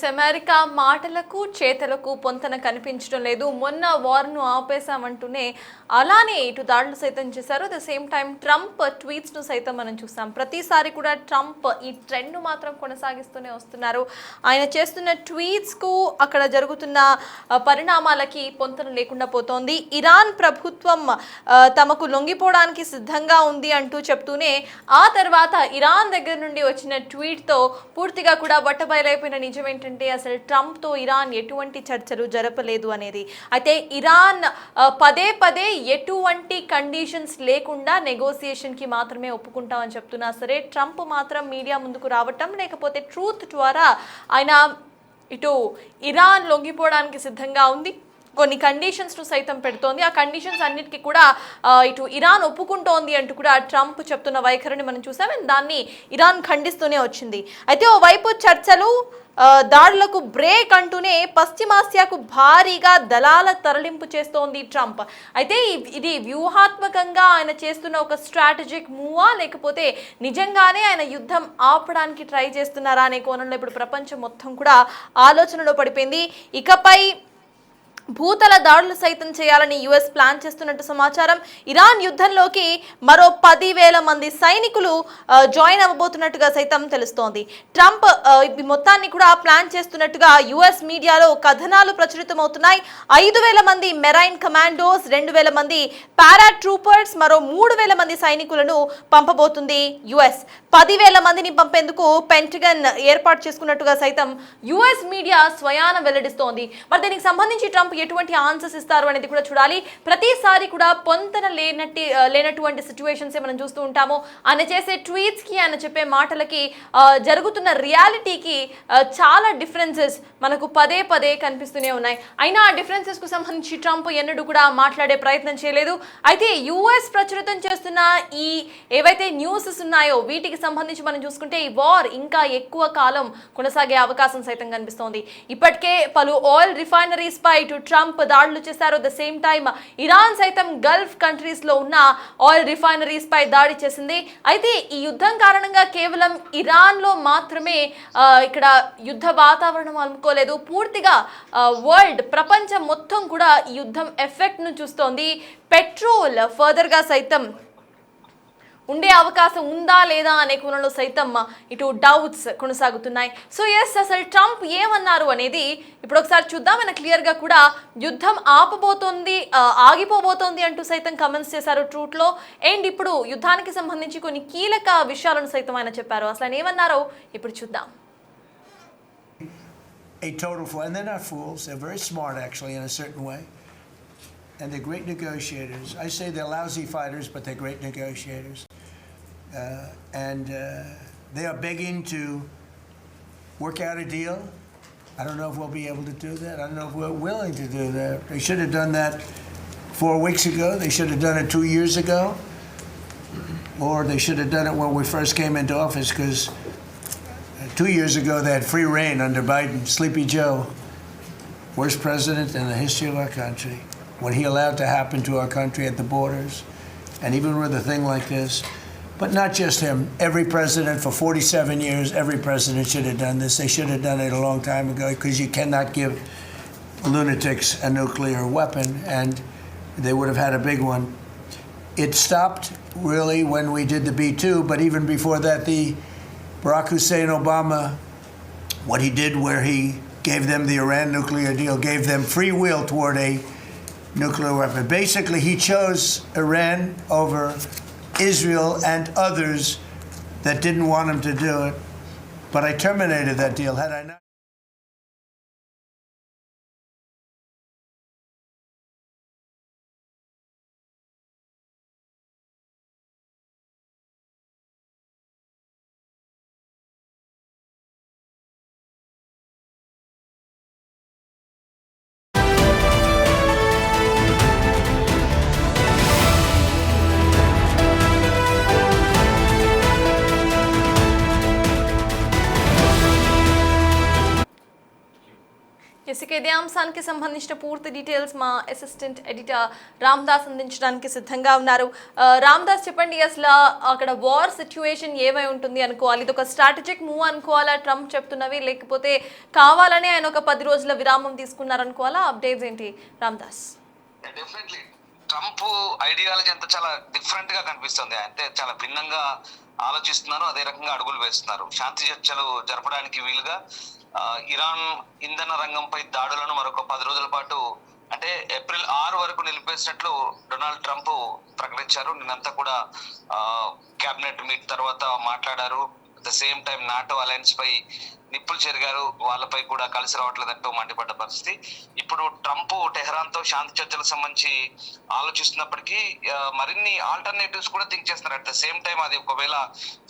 America మాటలకు చేతలకు పొంతన కనిపించడం లేదు. మొన్న వార్ను ఆపేశామంటూనే అలానే ఇటు దాడులు సైతం చేశారు. ద సేమ్ టైం ట్రంప్ ట్వీట్స్ను సైతం మనం చూసాం. ప్రతిసారి కూడా ట్రంప్ ఈ ట్రెండ్ను మాత్రం కొనసాగిస్తూనే వస్తున్నారు. ఆయన చేస్తున్న ట్వీట్స్కు అక్కడ జరుగుతున్న పరిణామాలకి పొంతన లేకుండా పోతోంది. ఇరాన్ ప్రభుత్వం తమకు లొంగిపోవడానికి సిద్ధంగా ఉంది అంటూ చెప్తూనే ఆ తర్వాత ఇరాన్ దగ్గర నుండి వచ్చిన ట్వీట్తో పూర్తిగా కూడా బట్టబయలైపోయిన నిజం ఏంటంటే అసలు ట్రంప్తో ఇరాన్ ఎటువంటి చర్చలు జరపలేదు అనేది. అయితే ఇరాన్ పదే పదే ఎటువంటి కండిషన్స్ లేకుండా నెగోసియేషన్కి మాత్రమే ఒప్పుకుంటామని చెప్తున్నా సరే ట్రంప్ మాత్రం మీడియా ముందుకు రావటం లేకపోతే ట్రూత్ ద్వారా ఆయన ఇటు ఇరాన్ లొంగిపోవడానికి సిద్ధంగా ఉంది, కొన్ని కండిషన్స్ను సైతం పెడుతోంది. ఆ కండిషన్స్ అన్నిటికీ కూడా ఇటు ఇరాన్ ఒప్పుకుంటోంది అంటూ కూడా ట్రంప్ చెప్తున్న వైఖరిని మనం చూసాం. దాన్ని ఇరాన్ ఖండిస్తూనే వచ్చింది. అయితే ఓవైపు చర్చలు దాడులకు బ్రేక్ అంటూనే పశ్చిమాసియాకు భారీగా దళాల తరలింపు చేస్తోంది ట్రంప్. అయితే ఇది వ్యూహాత్మకంగా ఆయన చేస్తున్న ఒక స్ట్రాటజిక్ మూవా లేకపోతే నిజంగానే ఆయన యుద్ధం ఆపడానికి ట్రై చేస్తున్నారా అనే కోణంలో ఇప్పుడు ప్రపంచం మొత్తం కూడా ఆలోచనలో పడిపోయింది. ఇకపై భూతల దాడులు సైతం చేయాలని యుఎస్ ప్లాన్ చేస్తున్నట్టు సమాచారం. ఇరాన్ యుద్ధంలోకి మరో 10,000 మంది సైనికులు జాయిన్ అవ్వబోతున్నట్టుగా సైతం తెలుస్తోంది. ట్రంప్ ఈ మొత్తాన్ని కూడా ప్లాన్ చేస్తున్నట్టుగా యుఎస్ మీడియాలో కథనాలు ప్రచురితమవుతున్నాయి. 5,000 మంది మెరైన్ కమాండోస్, 2,000 మంది పారాట్రూపర్స్, మరో 3,000 మంది సైనికులను పంపబోతుంది యుఎస్. 10,000 మందిని పంపేందుకు పెంటగన్ ఏర్పాటు చేసుకున్నట్టుగా సైతం యుఎస్ మీడియా స్వయాన వెల్లడిస్తోంది. మరి దీనికి సంబంధించి ట్రంప్ ఎటువంటి ఆన్సర్స్ ఇస్తారు అనేది కూడా చూడాలి. ప్రతిసారి కూడా పొంతన లేనటువంటి సిచ్యువేషన్స్ మనం చూస్తూ ఉంటాము. ఆయన చేసే ట్వీట్స్ కి ఆయన చెప్పే మాటలకి జరుగుతున్న రియాలిటీకి చాలా డిఫరెన్సెస్ మనకు పదే పదే కనిపిస్తూనే ఉన్నాయి. అయినా ఆ డిఫరెన్సెస్ కు సంబంధించి ట్రంప్ ఎన్నడూ కూడా మాట్లాడే ప్రయత్నం చేయలేదు. అయితే యుఎస్ ప్రచురితం చేస్తున్న ఈ ఏవైతే న్యూసెస్ ఉన్నాయో వీటికి సంబంధించి మనం చూసుకుంటే ఈ వార్ ఇంకా ఎక్కువ కాలం కొనసాగే అవకాశం సైతం కనిపిస్తోంది. ఇప్పటికే పలు ఆయిల్ రిఫైనరీస్ పై ఇటు ట్రంప్ దాడులు చేశారు. ద సేమ్ టైమ్ ఇరాన్ సైతం గల్ఫ్ కంట్రీస్ లో ఉన్న ఆయిల్ రిఫైనరీస్ పై దాడి చేసింది. అయితే ఈ యుద్ధం కారణంగా కేవలం ఇరాన్ లో మాత్రమే ఇక్కడ యుద్ధ వాతావరణం అనుకోలేదు. పూర్తిగా వరల్డ్ ప్రపంచం మొత్తం కూడా ఈ యుద్ధం ఎఫెక్ట్ ను చూస్తోంది. పెట్రోల్ ఫర్దర్ గా సైతం ఉండే అవకాశం ఉందా లేదా అనే కోణంలో సైతం ఇటు డౌట్స్ కొనసాగుతున్నాయి. సో ఎస్, అసలు ట్రంప్ ఏమన్నారు అనేది ఇప్పుడు ఒకసారి చూద్దాం. ఆయన క్లియర్ గా కూడా యుద్ధం ఆగిపోబోతోంది అంటూ సైతం కమెంట్స్ చేశారు ట్రూత్ లో. అండ్ ఇప్పుడు యుద్ధానికి సంబంధించి కొన్ని కీలక విషయాలను సైతం ఆయన చెప్పారు. అసలు ఆయన ఏమన్నారో ఇప్పుడు చూద్దాం. A total fool, and they're not fools. They're very smart, actually, in a certain way. And they're great negotiators. I say they're lousy fighters, but they're great negotiators. They are begging to work out a deal. I don't know if we'll be able to do that. I don't know if we're willing to do that. They should have done that 4 weeks ago. They should have done it 2 years ago. Or they should have done it when we first came into office, because 2 years ago they had free reign under Biden. Sleepy Joe, worst president in the history of our country. What he allowed to happen to our country at the borders, and even with a thing like this. But not just him. Every president for 47 years, every president should have done this. They should have done it a long time ago, because you cannot give lunatics a nuclear weapon, and they would have had a big one. It stopped really when we did the B-2, but even before that, the Barack Hussein Obama, what he did where he gave them the Iran nuclear deal, gave them free will toward a nuclear weapon. Basically, he chose Iran over Israel and others that didn't want him to do it. But I terminated that deal. Had I not ఇసుక ఇదే అంశానికి సంబంధించిన పూర్తి details మా assistant editor Ramdas అందించడానికి సిద్ధంగా ఉన్నారు. రామ్దాస్, చెప్పండి, అసలు అక్కడ వార్ సిచ్యువేషన్ ఏమై ఉంటుంది అనుకోవాలి? ఇది ఒక స్ట్రాటజిక్ మూవ్ అనుకోవాలా ట్రంప్ చెప్తున్నవి, లేకపోతే కావాలని ఆయన ఒక 10 రోజుల విరామం తీసుకున్నారనుకోవాలా? అప్డేట్స్ ఏంటి రామ్దాస్? డెఫినెట్లీ ట్రంప్ ఐడియాలజీ అంతా చాలా డిఫరెంట్ గా కనిపిస్తుంది. అంటే చాలా భిన్నంగా ఆలోచిస్తున్నారు, అదే రకంగా అడుగులు వేస్తున్నారు. శాంతి చర్చలు జరపడానికి వీలుగా ఇరాన్ ఇంధన రంగంపై దాడులను మరొక 10 రోజుల పాటు అంటే ఏప్రిల్ 6 వరకు నిలిపేసినట్లు డొనాల్డ్ ట్రంప్ ప్రకటించారు. నిన్నంతా కూడా క్యాబినెట్ మీట్ తర్వాత మాట్లాడారు. At the same time NATO alliance పై నిప్పులు చెరిగారు, వాళ్ళపై కూడా కలిసి రావట్లేదంటూ మండిపడ్డ పరిస్థితి. ఇప్పుడు ట్రంప్ టెహరాన్ తో శాంతి చర్చలకు సంబంధించి ఆలోచిస్తున్నప్పటికీ మరిన్ని ఆల్టర్నేటివ్స్ కూడా థింక్ చేస్తున్నారు. అట్ ద సేమ్ టైం అది ఒకవేళ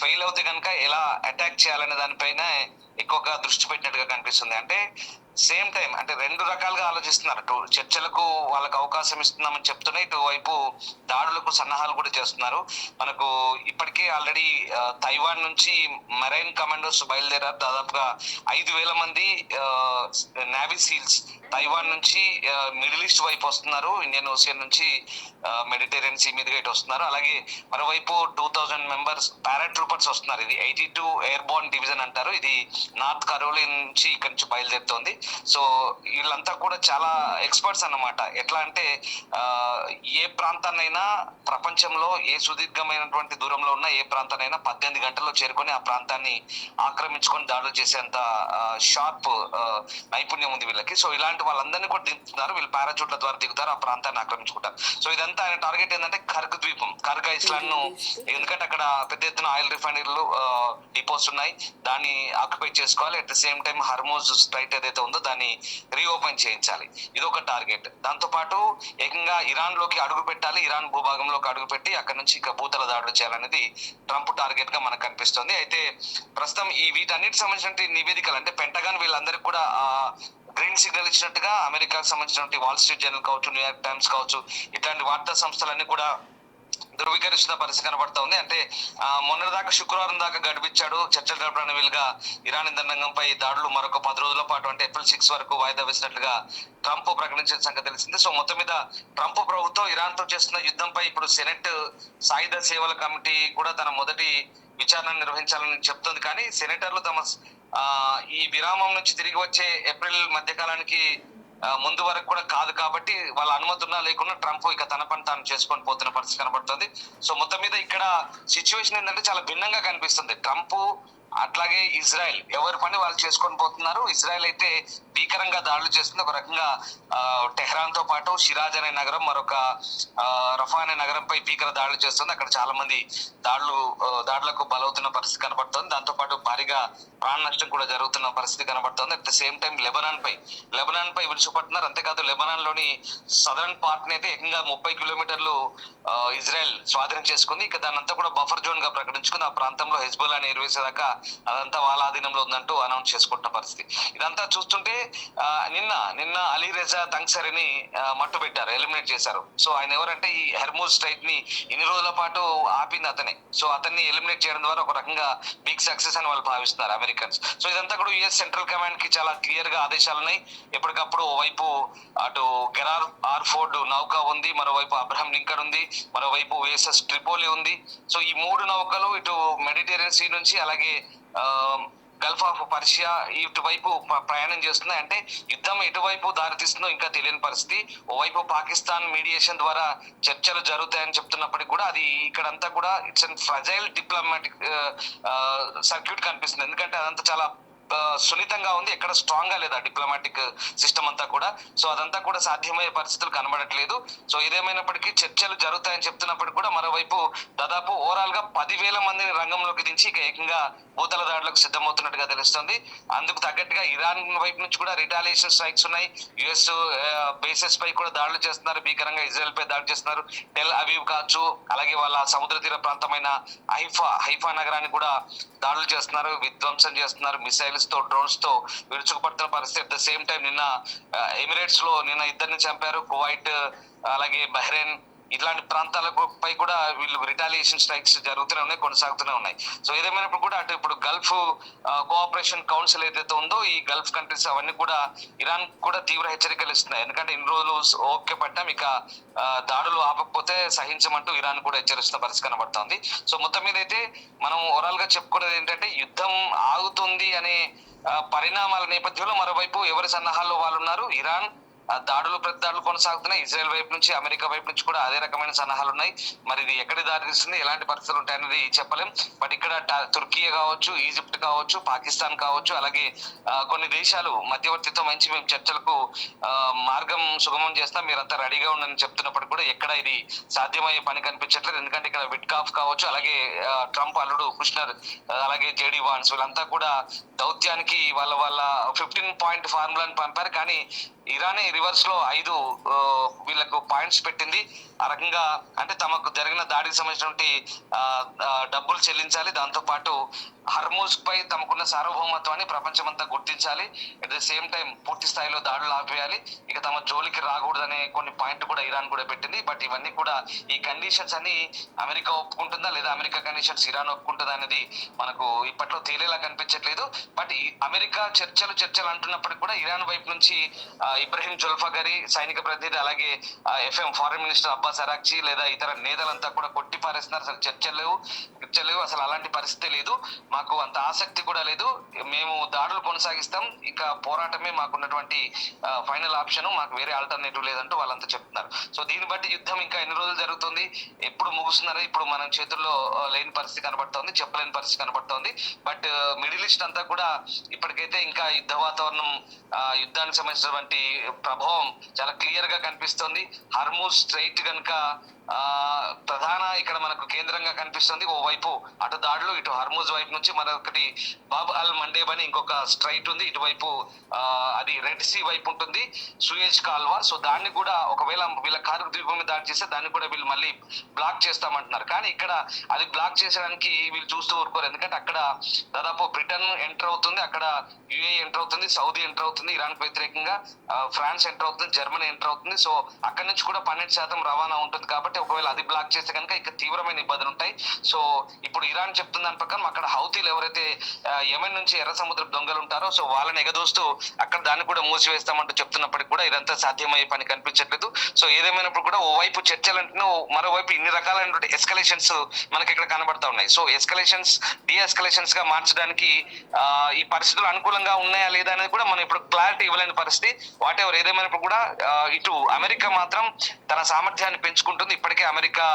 ఫెయిల్ అవుతే కనుక ఎలా అటాక్ చేయాలనే దానిపైన ఎక్కువగా దృష్టి పెట్టినట్టుగా కనిపిస్తుంది. అంటే సేమ్ టైం అంటే 2 రకాలుగా ఆలోచిస్తున్నారు. అటు చర్చలకు వాళ్ళకు అవకాశం ఇస్తున్నామని చెప్తూనే ఇటువైపు దాడులకు సన్నాహాలు కూడా చేస్తున్నారు. మనకు ఇప్పటికే ఆల్రెడీ తైవాన్ నుంచి మెరైన్ కమాండోస్ బయలుదేరారు. దాదాపుగా 5,000 మంది నేవీ సీల్స్ తైవాన్ నుంచి మిడిల్ ఈస్ట్ వైపు వస్తున్నారు. ఇండియన్ ఓషియన్ నుంచి మెడిటేరియన్ సీ మీదుగా ఇటు వస్తున్నారు. అలాగే మరోవైపు 2,000 మెంబర్స్ పారాట్రూపర్స్ వస్తున్నారు. ఇది 82 ఎయిర్ బోర్న్ డివిజన్ అంటారు. ఇది నార్త్ కరోలినా నుంచి ఇక్కడి నుంచి బయలుదేరుతోంది. సో వీళ్ళంతా కూడా చాలా ఎక్స్పర్ట్స్ అన్నమాట. ఎట్లా అంటే ఏ ప్రాంతాన్నైనా ప్రపంచంలో ఏ సుదీర్ఘమైనటువంటి దూరంలో ఉన్న ఏ ప్రాంతాన్నైనా 18 గంటల్లో చేరుకొని ఆ ప్రాంతాన్ని ఆక్రమించుకొని దాడులు చేసేంత షార్ప్ నైపుణ్యం ఉంది వీళ్ళకి. సో ఇలాంటి వాళ్ళందరినీ కూడా దింపుతున్నారు. వీళ్ళు పారాచూట్ల ద్వారా దిగుతారు, ఆ ప్రాంతాన్ని ఆక్రమించుకుంటారు. సో ఇదంతా ఆయన టార్గెట్ ఏంటంటే కర్గ్ ద్వీపం, కర్గ్ ఐస్లాండ్ ను, ఎందుకంటే అక్కడ పెద్ద ఎత్తున ఆయిల్ రిఫైనరీలు డిపోస్ ఉన్నాయి, దాన్ని ఆక్యుపై చేసుకోవాలి. At the same time Hormuz straight ఏదైతే ఉందో దాన్ని రీఓపెన్ చేయించాలి. ఇది ఒక టార్గెట్. దాంతో పాటు ఏకంగా ఇరాన్ లోకి అడుగు పెట్టాలి, ఇరాన్ భూభాగంలోకి అడుగు పెట్టి అక్కడ నుంచి ఇక భూతల దాడులు చేయాలనేది ట్రంప్ టార్గెట్ గా మనకు కనిపిస్తుంది. అయితే ప్రస్తుతం ఈ వీటన్నిటికి సంబంధించిన నివేదికలు అంటే పెంటగాన్ వీళ్ళందరికీ కూడా గ్రీన్ సిగ్నల్ ఇచ్చినట్టుగా అమెరికాకు సంబంధించినటువంటి వాల్ స్ట్రీట్ జర్నల్ కావచ్చు, న్యూయార్క్ టైమ్స్ కావచ్చు, ఇట్లాంటి వార్తా సంస్థలన్నీ కూడా ధృవీకరిస్తున్న పరిస్థితి కనబడతా ఉంది. అంటే మొన్నటిదాకా శుక్రవారం దాకా గడిపించాడు చర్చలు జరపడానికి వీలుగా ఇరాన్ ఇంధన రంగంపై దాడులు మరొక 10 రోజుల పాటు అంటే ఏప్రిల్ 6 వరకు వాయిదా వేసినట్లుగా ట్రంప్ ప్రకటించిన సంగతి తెలిసింది. సో మొత్తం మీద ట్రంప్ ప్రభుత్వం ఇరాన్ తో చేస్తున్న యుద్ధంపై ఇప్పుడు సెనెట్ సాయుధ సేవల కమిటీ కూడా తన మొదటి విచారణ నిర్వహించాలని చెప్తుంది. కానీ సెనేటర్లు తమ ఈ విరామం నుంచి తిరిగి వచ్చే ఏప్రిల్ మధ్యకాలానికి ముందు వరకు కూడా కాదు కాబట్టి వాళ్ళ అనుమతి ఉన్నా లేకున్నా ట్రంప్ ఇక తన పని తాను చేసుకొని పోతున్న పరిస్థితి కనబడుతుంది. సో మొత్తం మీద ఇక్కడ సిచ్యువేషన్ ఏంటంటే చాలా భిన్నంగా కనిపిస్తుంది. ట్రంప్ అట్లాగే ఇజ్రాయెల్ ఎవరి పని వాళ్ళు చేసుకొని పోతున్నారు. ఇజ్రాయెల్ అయితే భీకరంగా దాడులు చేస్తుంది. ఒక రకంగా టెహరాన్ తో పాటు షిరాజ్ అనే నగరం, మరొక రఫా అనే నగరంపై భీకర దాడులు చేస్తుంది. అక్కడ చాలా మంది దాడులకు బలవుతున్న పరిస్థితి కనబడుతుంది. దాంతో పాటు భారీగా ప్రాణ నష్టం కూడా జరుగుతున్న పరిస్థితి కనబడుతుంది. At the same time Lebanon పై విరుచుపడుతున్నారు. అంతేకాదు లెబనాన్ లోని సదరన్ పార్ట్ ని అయితే ఏకంగా 30 కిలోమీటర్లు ఇజ్రాయెల్ స్వాధీనం చేసుకుంది. ఇక దాని అంతా కూడా బఫర్ జోన్ గా ప్రకటించుకుంది. ఆ ప్రాంతంలో హెజ్బుల్లాని ఎరువేసేదాకా అదంతా వాళ్ళ ఆధీనంలో ఉందంటూ అనౌన్స్ చేసుకుంటున్న పరిస్థితి. ఇదంతా చూస్తుంటే నిన్న అలీ రెజా తంగ్సరిని మట్టు పెట్టారు, ఎలిమినేట్ చేశారు. సో ఆయన ఎవరంటే ఈ హెర్మూజ్ స్ట్రైట్ ని ఇన్ని రోజుల పాటు ఆపింది అతనే. సో అతన్ని ఎలిమినేట్ చేయడం ద్వారా ఒక రకంగా బిగ్ సక్సెస్ అని వాళ్ళు భావిస్తున్నారు అమెరికన్స్. సో ఇదంతా కూడా యుఎస్ సెంట్రల్ కమాండ్ కి చాలా క్లియర్ గా ఆదేశాలు ఉన్నాయి. ఎప్పటికప్పుడు ఓవైపు అటు గెరార్ ఆర్ఫోర్డ్ నౌక ఉంది, మరోవైపు అబ్రహం లింకన్ ఉంది, మరోవైపు యుఎస్ఎస్ ట్రిపోలి ఉంది. సో ఈ 3 నౌకలు ఇటు మెడిటేరియన్ సీ నుంచి అలాగే గల్ఫ్ ఆఫ్ పర్షియా ఇటువైపు ప్రయాణం చేస్తున్నాయి. అంటే యుద్ధం ఎటువైపు దారితీస్తుందో ఇంకా తెలియని పరిస్థితి. ఓవైపు పాకిస్తాన్ మీడియేషన్ ద్వారా చర్చలు జరుగుతాయని చెప్తున్నప్పటికీ కూడా అది ఇక్కడంతా కూడా it's an fragile diplomatic circuit కనిపిస్తుంది. ఎందుకంటే అదంతా చాలా సున్నితంగా ఉంది, ఎక్కడ స్ట్రాంగ్ గా లేదా డిప్లొమాటిక్ సిస్టమ్ అంతా కూడా. సో అదంతా కూడా సాధ్యమయ్యే పరిస్థితులు కనబడట్లేదు. సో ఏదేమైనప్పటికీ చర్చలు జరుగుతాయని చెప్తున్నప్పటికీ కూడా మరోవైపు దాదాపు ఓవరాల్ గా 10,000 మందిని రంగంలోకి దించి ఇక ఏకంగా భూతల దాడులకు సిద్ధమవుతున్నట్టుగా తెలుస్తుంది. అందుకు తగ్గట్టుగా ఇరాన్ వైపు నుంచి కూడా రిటాలియేషన్ స్ట్రైక్స్ ఉన్నాయి. యుఎస్ బేసెస్ పై కూడా దాడులు చేస్తున్నారు, భీకరంగా ఇజ్రాయెల్ పై దాడి చేస్తున్నారు. టెల్ అవీవ్ కావచ్చు, అలాగే వాళ్ళ సముద్ర తీర ప్రాంతమైన హైఫా నగరాన్ని కూడా దాడులు చేస్తున్నారు, విధ్వంసం చేస్తున్నారు. మిసైల్స్ తో డ్రోన్స్ తో విరుచుకుపడుతున్న పరిస్థితి. అట్ ద సేమ్ టైం నిన్న ఎమిరేట్స్ లో నిన్న 2 చంపారు. కువైట్ అలాగే బహ్రెయిన్ ఇట్లాంటి ప్రాంతాలపై కూడా వీళ్ళు రిటాలియేషన్ స్ట్రైక్స్ జరుగుతూనే ఉన్నాయి, కొనసాగుతూనే ఉన్నాయి. సో ఏదేమైనప్పుడు కూడా అటు ఇప్పుడు గల్ఫ్ కోఆపరేషన్ కౌన్సిల్ ఏదైతే ఉందో ఈ గల్ఫ్ కంట్రీస్ అవన్నీ కూడా ఇరాన్ కూడా తీవ్ర హెచ్చరికలు ఇస్తున్నాయి. ఎందుకంటే ఇన్ని రోజులు ఓకే పట్టాం, ఇక దాడులు ఆపకపోతే సహించమంటూ ఇరాన్ కూడా హెచ్చరిస్తున్న పరిస్థితి కనబడుతోంది. సో మొత్తం మీద అయితే మనం ఓవరాల్ గా చెప్పుకునేది ఏంటంటే యుద్ధం ఆగుతుంది అనే పరిణామాల నేపథ్యంలో మరోవైపు ఎవరి సన్నాహాల్లో వాళ్ళు ఉన్నారు. ఇరాన్ దాడులు ప్రతిదాడులు కొనసాగుతున్నాయి. ఇజ్రాయెల్ వైపు నుంచి, అమెరికా వైపు నుంచి కూడా అదే రకమైన సన్నాహాలు ఉన్నాయి. మరి ఇది ఎక్కడి దారి తీస్తుంది, ఎలాంటి పరిస్థితులు ఉంటాయనేది చెప్పలేం. బట్ ఇక్కడ తుర్కీ కావచ్చు, ఈజిప్ట్ కావచ్చు, పాకిస్తాన్ కావచ్చు, అలాగే కొన్ని దేశాలు మధ్యవర్తిత్వం వహించి మేము చర్చలకు మార్గం సుగమం చేస్తాం, మీరంతా రెడీగా ఉండని చెప్తున్నప్పటికీ కూడా ఎక్కడ ఇది సాధ్యమయ్యే పని కనిపించట్లేదు. ఎందుకంటే ఇక్కడ విట్కాఫ్ కావచ్చు, అలాగే ట్రంప్ అల్లుడు కుష్నర్, అలాగే జేడీ వాన్స్ వీళ్ళంతా కూడా దౌత్యానికి వాళ్ళ 15 పాయింట్ ఫార్ములాని పంపారు. కానీ ఇరానే రివర్స్ లో 5 వీళ్ళకు పాయింట్స్ పెట్టింది. ఆ రకంగా అంటే తమకు జరిగిన దాడికి సంబంధించినటువంటి డబ్బులు చెల్లించాలి, దాంతో పాటు హర్మూజ్ పై తమకున్న సార్వభౌమత్వాన్ని ప్రపంచమంతా గుర్తించాలి, అట్ ద సేమ్ టైం పూర్తి స్థాయిలో దాడులు ఆపేయాలి, ఇక తమ జోలికి రాకూడదనే కొన్ని పాయింట్ కూడా ఇరాన్ కూడా పెట్టింది. బట్ ఇవన్నీ కూడా ఈ కండిషన్స్ అన్ని అమెరికా ఒప్పుకుంటుందా లేదా అమెరికా కండిషన్స్ ఇరాన్ ఒప్పుకుంటుందా అనేది మనకు ఇప్పట్లో తేలేలా కనిపించట్లేదు. బట్ ఈ అమెరికా చర్చలు అంటున్నప్పటికీ కూడా ఇరాన్ వైపు నుంచి ఇబ్రహీం జుల్ఫాగరి సైనిక ప్రతినిధి, అలాగే ఎఫ్ఎం ఫారెన్ మినిస్టర్ అబ్బాస్ అరాక్చి లేదా ఇతర నేతలంతా కూడా కొట్టిపారేస్తున్నారు. అసలు చర్చలు అసలు అలాంటి పరిస్థితి లేదు, మాకు అంత ఆసక్తి కూడా లేదు, మేము దాడులు కొనసాగిస్తాం, ఇక పోరాటమే మాకున్నటువంటి ఫైనల్ ఆప్షన్, మాకు వేరే ఆల్టర్నేటివ్ లేదంటూ వాళ్ళంతా చెప్తున్నారు. సో దీన్ని బట్టి యుద్ధం ఇంకా ఎన్ని రోజులు జరుగుతుంది, ఎప్పుడు ముగుస్తున్నారో ఇప్పుడు మనం చేతుల్లో లేని పరిస్థితి కనబడుతోంది, చెప్పలేని పరిస్థితి కనబడుతోంది. బట్ మిడిల్ ఈస్ట్ అంతా కూడా ఇప్పటికైతే ఇంకా యుద్ధ వాతావరణం, యుద్ధానికి సంబంధించినటువంటి ప్రభావం చాలా క్లియర్ గా కనిపిస్తుంది. హర్మూజ్ స్ట్రైట్ కనుక ప్రధాన ఇక్కడ మనకు కేంద్రంగా కనిపిస్తుంది. ఓవైపు అటు దాడులు, ఇటు హర్మూజ్ వైపు నుంచి మరొకటి బాబ్ అల్ మండేబ్ అని ఇంకొక స్ట్రైట్ ఉంది, ఇటువైపు అది రెడ్ సీ వైపు ఉంటుంది, సూయేజ్ కాల్వా. సో దాన్ని కూడా ఒకవేళ వీళ్ళ కారు ద్వీపం మీద దాడి చేస్తే దాన్ని కూడా వీళ్ళు మళ్ళీ బ్లాక్ చేస్తామంటున్నారు. కానీ ఇక్కడ అది బ్లాక్ చేసడానికి వీళ్ళు చూస్తూ ఊరుకోరు, ఎందుకంటే అక్కడ దాదాపు బ్రిటన్ ఎంటర్ అవుతుంది, అక్కడ యుఏ ఎంటర్ అవుతుంది, సౌదీ ఎంటర్ అవుతుంది, ఇరాన్ కు వ్యతిరేకంగా ఫ్రాన్స్ ఎంటర్ అవుతుంది, జర్మనీ ఎంటర్ అవుతుంది. సో అక్కడ నుంచి కూడా 12% రవాణా ఉంటుంది. కాబట్టి ఒకవేళ అది బ్లాక్ చేస్తే కనుక ఇక తీవ్రమైన ఇబ్బందులు ఉంటాయి. సో ఇప్పుడు ఇరాన్ చెప్తున్న దాని ప్రకారం అక్కడ హౌతీలు ఎవరైతే యెమెన్ నుంచి ఎర్ర సముద్ర దొంగలు ఉంటారో సో వాళ్ళని ఎగదోస్తూ అక్కడ దాన్ని కూడా మూసివేస్తామంటూ చెప్తున్నప్పటికీ కూడా ఇదంతా సాధ్యమయ్యే పని కనిపించట్లేదు. సో ఏదేమైనప్పుడు కూడా ఓవైపు చర్చలంటూ మరోవైపు ఇన్ని రకాలైనటువంటి ఎస్కలేషన్స్ మనకి ఇక్కడ కనబడతా ఉన్నాయి. సో ఎస్కలేషన్స్ డీఎస్కలేషన్స్ గా మార్చడానికి ఈ పరిస్థితులు అనుకూలంగా ఉన్నాయా లేదా అనేది కూడా మనం ఇప్పుడు క్లారిటీ ఇవ్వలేని పరిస్థితి. వాట్ ఎవర్ ఏదేమైనప్పుడు కూడా ఇటు అమెరికా మాత్రం తన సామర్థ్యాన్ని పెంచుకుంటుంది. ఇప్పటికే అమెరికా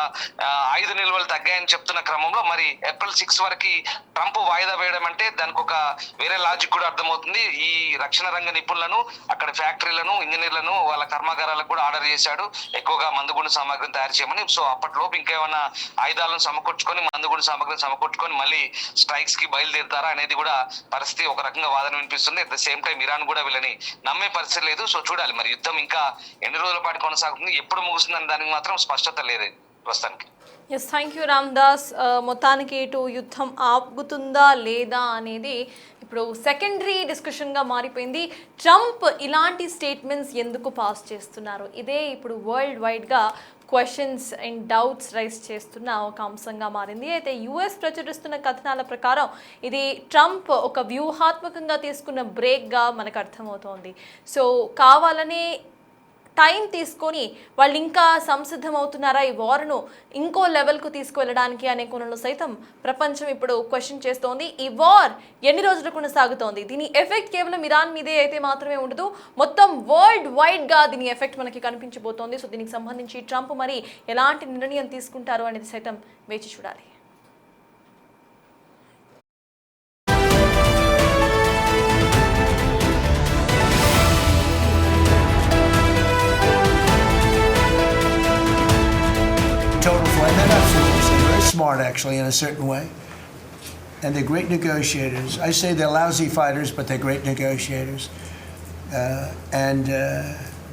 ఆయుధ నిల్వలు తగ్గాయని చెప్తున్న క్రమంలో మరి ఏప్రిల్ 6 వరకు ట్రంప్ వాయిదా వేయడం అంటే దానికి ఒక వేరే లాజిక్ కూడా అర్థమవుతుంది. ఈ రక్షణ రంగ నిపుణులను, అక్కడ ఫ్యాక్టరీలను, ఇంజనీర్లను, వాళ్ళ కర్మాగారాలకు కూడా ఆర్డర్ చేశాడు ఎక్కువగా మందుగుండు సామాగ్రిని తయారు చేయమని. సో అప్పట్లోపు ఇంకేమైనా ఆయుధాలను సమకూర్చుకొని, మందుగుండు సామాగ్రిని సమకూర్చుకొని మళ్ళీ స్ట్రైక్స్ కి బయలుదేరుతారా అనేది కూడా పరిస్థితి ఒక రకంగా వాదన వినిపిస్తుంది. At the same time Iran కూడా వీళ్ళని నమ్మే పరిస్థితి లేదు. సో చూడాలి మరి యుద్ధం ఇంకా ఎన్ని రోజుల పాటు కొనసాగుతుంది, ఎప్పుడు ముగుస్తుందని దానికి మాత్రం స్పష్టత లేదు ప్రస్తుతానికి. Yes, thank you Ramdas. మొత్తానికి ఇటు యుద్ధం ఆగుతుందా లేదా అనేది ఇప్పుడు సెకండరీ డిస్కషన్గా మారిపోయింది. ట్రంప్ ఇలాంటి స్టేట్మెంట్స్ ఎందుకు పాస్ చేస్తున్నారు, ఇదే ఇప్పుడు వరల్డ్ వైడ్గా క్వశ్చన్స్ అండ్ డౌట్స్ రైజ్ చేస్తున్న ఒక అంశంగా మారింది. అయితే యుఎస్ ప్రచురిస్తున్న కథనాల ప్రకారం ఇది ట్రంప్ ఒక వ్యూహాత్మకంగా తీసుకున్న బ్రేక్గా మనకు అర్థమవుతోంది. సో కావాలనే టైం తీసుకొని వాళ్ళు ఇంకా సంసిద్ధమవుతున్నారా ఈ వార్ను ఇంకో లెవెల్కు తీసుకువెళ్ళడానికి అనే కోణంలో సైతం ప్రపంచం ఇప్పుడు క్వశ్చన్ చేస్తోంది. ఈ వార్ ఎన్ని రోజులు కొనసాగుతోంది, దీని ఎఫెక్ట్ కేవలం ఇరాన్ మీదే అయితే మాత్రమే ఉండదు, మొత్తం వరల్డ్ వైడ్గా దీని ఎఫెక్ట్ మనకి కనిపించబోతోంది. సో దీనికి సంబంధించి ట్రంప్ మరి ఎలాంటి నిర్ణయం తీసుకుంటారు అనేది సైతం వేచి చూడాలి. Total flight. They're not fools. They're very smart, actually, in a certain way. And they're great negotiators. I say they're lousy fighters, but they're great negotiators.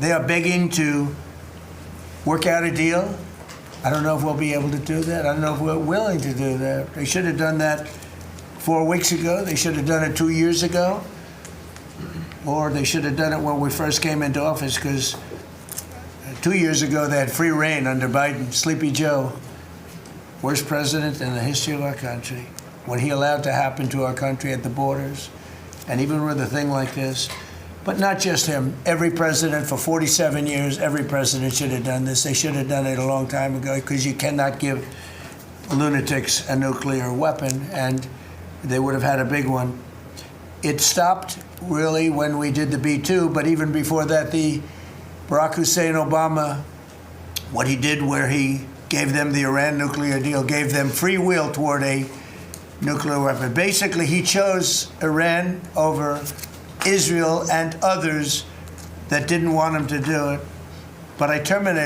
They are begging to work out a deal. I don't know if we'll be able to do that. I don't know if we're willing to do that. They should have done that 4 weeks ago. They should have done it 2 years ago. Or they should have done it when we first came into office, because 2 years ago, they had free reign under Biden. Sleepy Joe, worst president in the history of our country. What he allowed to happen to our country at the borders, and even with a thing like this. But not just him. Every president for 47 years, every president should have done this. They should have done it a long time ago, because you cannot give lunatics a nuclear weapon, and they would have had a big one. It stopped really when we did the B-2, but even before that, the Barack Hussein Obama, what he did where he gave them the Iran nuclear deal, gave them free will toward a nuclear weapon. Basically, he chose Iran over Israel and others that didn't want him to do it. But I terminated